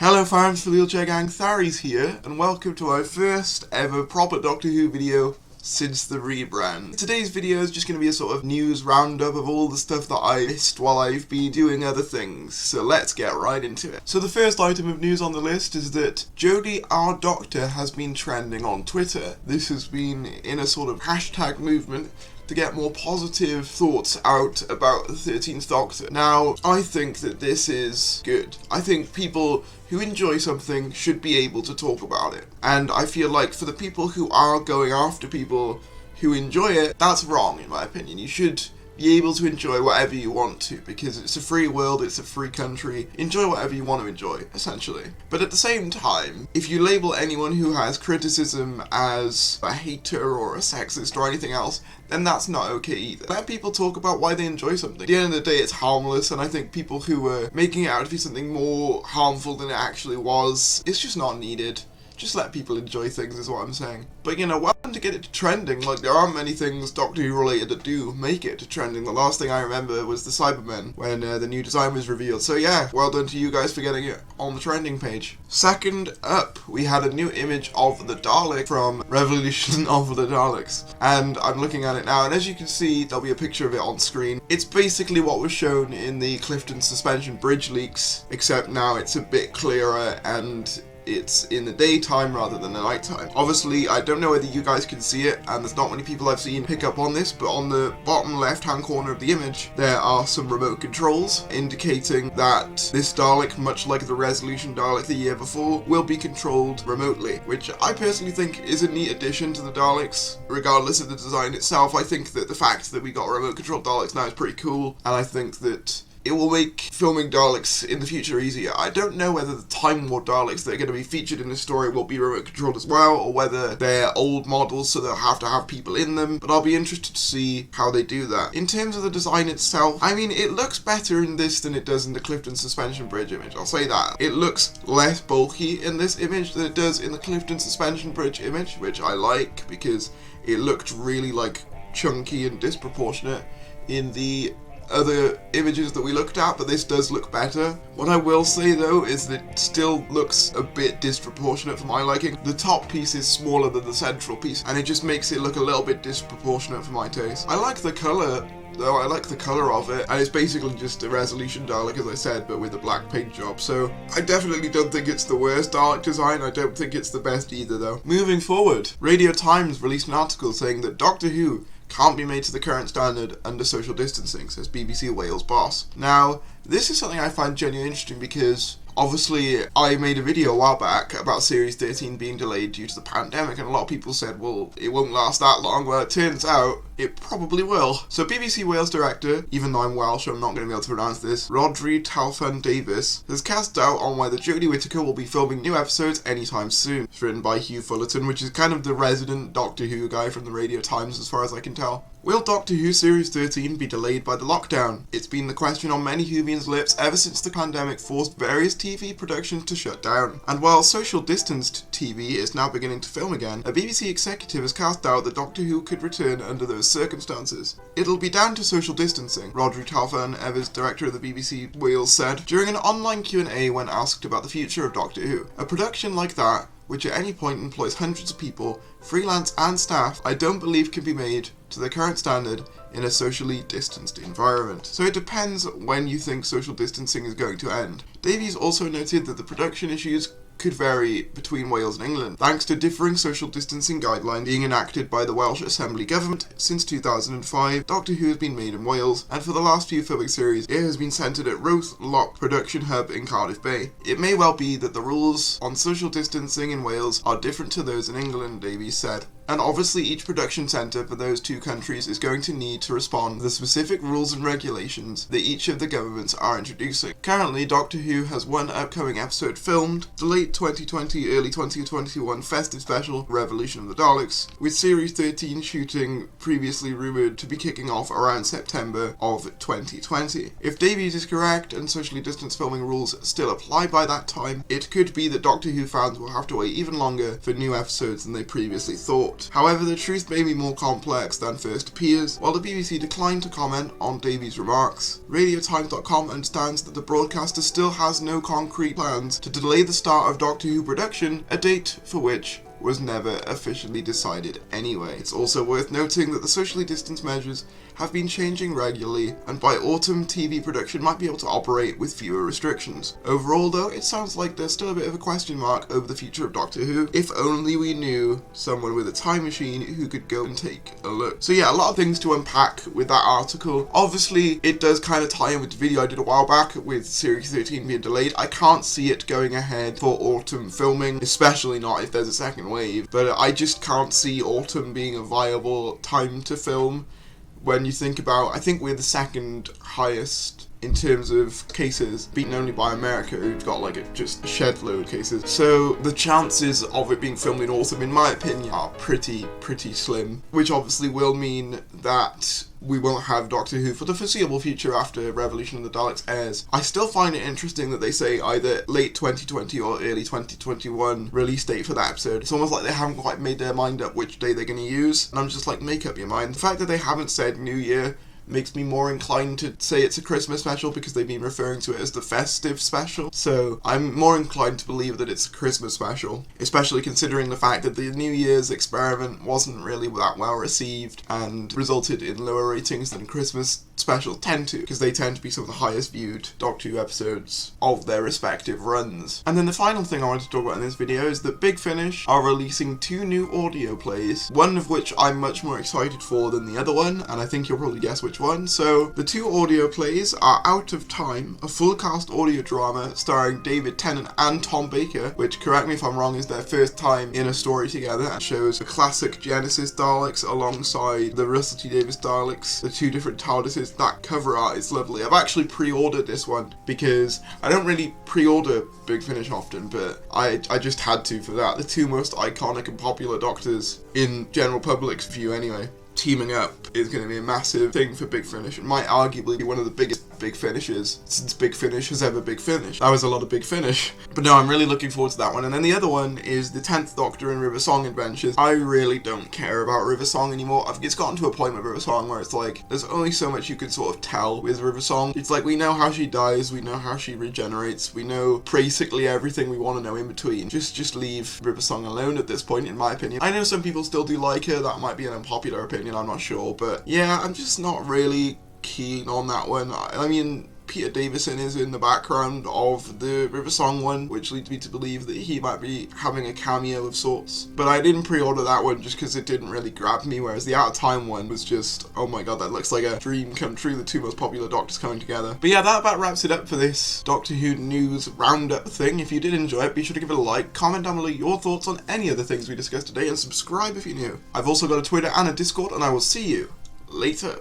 Hello fans for the Wheelchair Gang, Tharries here, and welcome to our first ever proper Doctor Who video since the rebrand. Today's video is just going to be a sort of news roundup of all the stuff that I missed while I've been doing other things, so let's get right into it. So the first item of news on the list is that Jodie our Doctor has been trending on Twitter. This has been in a sort of hashtag movement to get more positive thoughts out about the 13th Doctor. Now, I think that this is good. I think people who enjoy something should be able to talk about it. And I feel like for the people who are going after people who enjoy it, that's wrong in my opinion. You should be able to enjoy whatever you want to, because it's a free world, it's a free country. Enjoy whatever you want to enjoy, essentially. But at the same time, if you label anyone who has criticism as a hater or a sexist or anything else, then that's not okay either. Let people talk about why they enjoy something. At the end of the day, it's harmless, and I think people who were making it out to be something more harmful than it actually was, it's just not needed. Just let people enjoy things is what I'm saying. But you know, well done to get it to trending. Like, there aren't many things Doctor Who related that do make it to trending. The last thing I remember was the Cybermen, when the new design was revealed. So yeah, well done to you guys for getting it on the trending page. Second up, we had a new image of the Dalek from Revolution of the Daleks. And I'm looking at it now, and as you can see, there'll be a picture of it on screen. It's basically what was shown in the Clifton Suspension Bridge leaks, except now it's a bit clearer and it's in the daytime rather than the nighttime. Obviously, I don't know whether you guys can see it, and there's not many people I've seen pick up on this, but on the bottom left-hand corner of the image, there are some remote controls indicating that this Dalek, much like the Resolution Dalek the year before, will be controlled remotely, which I personally think is a neat addition to the Daleks. Regardless of the design itself, I think that the fact that we got remote-controlled Daleks now is pretty cool, and I think that it will make filming Daleks in the future easier. I don't know whether the Time War Daleks that are going to be featured in this story will be remote controlled as well, or whether they're old models so they'll have to have people in them, but I'll be interested to see how they do that. In terms of the design itself, I mean, it looks better in this than it does in the Clifton Suspension Bridge image, I'll say that. It looks less bulky in this image than it does in the Clifton Suspension Bridge image, which I like because it looked really like chunky and disproportionate in the other images that we looked at, but this does look better. What I will say though is that it still looks a bit disproportionate for my liking. The top piece is smaller than the central piece, and it just makes it look a little bit disproportionate for my taste. I like the colour though, I like the colour of it, and it's basically just a Resolution Dalek, as I said, but with a black paint job, so I definitely don't think it's the worst Dalek design. I don't think it's the best either though. Moving forward, Radio Times released an article saying that Doctor Who can't be made to the current standard under social distancing, says BBC Wales boss. Now, this is something I find genuinely interesting because obviously I made a video a while back about Series 13 being delayed due to the pandemic, and a lot of people said, well, it won't last that long. Well, it turns out it probably will. So BBC Wales director, even though I'm Welsh, I'm not going to be able to pronounce this, Rodri Talfan Davis, has cast doubt on whether Jodie Whittaker will be filming new episodes anytime soon. It's written by Hugh Fullerton, which is kind of the resident Doctor Who guy from the Radio Times as far as I can tell. Will Doctor Who Series 13 be delayed by the lockdown? It's been the question on many Whovians' lips ever since the pandemic forced various TV productions to shut down. And while social distanced TV is now beginning to film again, a BBC executive has cast doubt that Doctor Who could return under those circumstances. It'll be down to social distancing, Rodri Talfan Evers, director of the BBC Wales, said during an online Q&A when asked about the future of Doctor Who. A production like that, which at any point employs hundreds of people, freelance and staff, I don't believe can be made to the current standard in a socially distanced environment. So it depends when you think social distancing is going to end. Davies also noted that the production issues could vary between Wales and England, thanks to differing social distancing guidelines being enacted by the Welsh Assembly Government. Since 2005, Doctor Who has been made in Wales, and for the last few filming series, it has been centred at Roath Lock Production Hub in Cardiff Bay. It may well be that the rules on social distancing in Wales are different to those in England, Davies said. And obviously each production centre for those two countries is going to need to respond to the specific rules and regulations that each of the governments are introducing. Currently, Doctor Who has one upcoming episode filmed, the late 2020, early 2021 festive special, Revolution of the Daleks, with Series 13 shooting previously rumoured to be kicking off around September of 2020. If Davies is correct and socially distanced filming rules still apply by that time, it could be that Doctor Who fans will have to wait even longer for new episodes than they previously thought. thought. However, the truth may be more complex than first appears. While the BBC declined to comment on Davies' remarks, RadioTimes.com understands that the broadcaster still has no concrete plans to delay the start of Doctor Who production, a date for which was never officially decided anyway. It's also worth noting that the socially distanced measures have been changing regularly, and by autumn TV production might be able to operate with fewer restrictions. Overall though, it sounds like there's still a bit of a question mark over the future of Doctor Who. If only we knew someone with a time machine who could go and take a look. So yeah, a lot of things to unpack with that article. Obviously, it does kind of tie in with the video I did a while back with Series 13 being delayed. I can't see it going ahead for autumn filming, especially not if there's a second wave, but I just can't see autumn being a viable time to film. When you think about, I think we're the second highest in terms of cases, beaten only by America, who've got like just a shed load of cases. So the chances of it being filmed in autumn, in my opinion, are pretty slim, which obviously will mean that we won't have Doctor Who for the foreseeable future after Revolution of the Daleks airs. I still find it interesting that they say either late 2020 or early 2021 release date for that episode. It's almost like they haven't quite made their mind up which day they're going to use, and I'm just like, make up your mind. The fact that they haven't said New Year makes me more inclined to say it's a Christmas special because they've been referring to it as the festive special. So I'm more inclined to believe that it's a Christmas special, especially considering the fact that the New Year's experiment wasn't really that well received and resulted in lower ratings than Christmas specials tend to, because they tend to be some of the highest viewed Doctor Who episodes of their respective runs. And then the final thing I wanted to talk about in this video is that Big Finish are releasing 2 new audio plays, one of which I'm much more excited for than the other one, and I think you'll probably guess which one. So the 2 audio plays are Out of Time, a full cast audio drama starring David Tennant and Tom Baker, which, correct me if I'm wrong, is their first time in a story together, and shows the classic Genesis Daleks alongside the Russell T Davies Daleks, the 2 different TARDISes. That cover art is lovely. I've actually pre-ordered this one because I don't really pre-order Big Finish often, but I just had to for that. The 2 most iconic and popular Doctors in general public's view anyway. Teaming up is going to be a massive thing for Big Finish. It might arguably be one of the biggest Big Finishes since Big Finish has ever Big Finish. That was a lot of Big Finish. But no, I'm really looking forward to that one. And then the other one is the 10th Doctor and River Song Adventures. I really don't care about River Song anymore. It's gotten to a point with River Song where it's like, there's only so much you can sort of tell with River Song. It's like, we know how she dies, we know how she regenerates, we know basically everything we want to know in between. Just leave River Song alone at this point, in my opinion. I know some people still do like her, that might be an unpopular opinion, I'm not sure, but yeah, I'm just not really keen on that one. I mean, Peter Davison is in the background of the River Song one, which leads me to believe that he might be having a cameo of sorts. But I didn't pre-order that one just because it didn't really grab me, whereas the Out of Time one was just, oh my god, that looks like a dream come true, the 2 most popular Doctors coming together. But yeah, that about wraps it up for this Doctor Who news roundup thing. If you did enjoy it, be sure to give it a like, comment down below your thoughts on any of the things we discussed today, and subscribe if you're new. I've also got a Twitter and a Discord, and I will see you later.